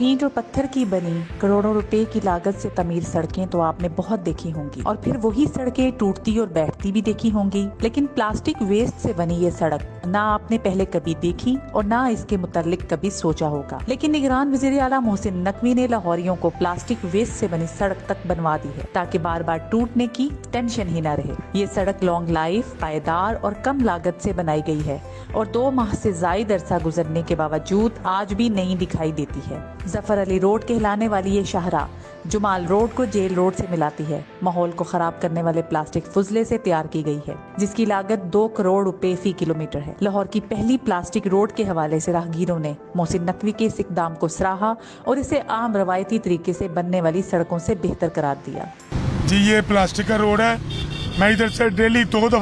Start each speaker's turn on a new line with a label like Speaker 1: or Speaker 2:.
Speaker 1: اینٹ اور پتھر کی بنی کروڑوں روپے کی لاگت سے تعمیر سڑکیں تو آپ نے بہت دیکھی ہوں گی، اور پھر وہی سڑکیں ٹوٹتی اور بیٹھتی بھی دیکھی ہوں گی، لیکن پلاسٹک ویسٹ سے بنی یہ سڑک نہ آپ نے پہلے کبھی دیکھی اور نہ اس کے متعلق کبھی سوچا ہوگا۔ لیکن نگران وزیر اعلیٰ محسن نقوی نے لاہوریوں کو پلاسٹک ویسٹ سے بنی سڑک تک بنوا دی ہے تاکہ بار بار ٹوٹنے کی ٹینشن ہی نہ رہے۔ یہ سڑک لانگ لائف، پائیدار اور کم لاگت سے بنائی گئی ہے اور 2 ماہ سے زائد عرصہ گزرنے کے باوجود آج بھی نئی دکھائی دیتی ہے۔ ظفر علی روڈ کہلانے والی یہ شاہراہ جمال روڈ کو جیل روڈ سے ملاتی ہے، ماحول کو خراب کرنے والے پلاسٹک فضلے سے تیار کی گئی ہے، جس کی لاگت 2 کروڑ روپے فی کلومیٹر ہے۔ لاہور کی پہلی پلاسٹک روڈ کے حوالے سے راہگیروں نے محسن نقوی کے اس اقدام کو سراہا اور اسے عام روایتی طریقے سے بننے والی سڑکوں سے بہتر قرار دیا۔
Speaker 2: جی یہ پلاسٹک کا روڈ ہے، میں ادھر سے ڈیلی 2 دفعہ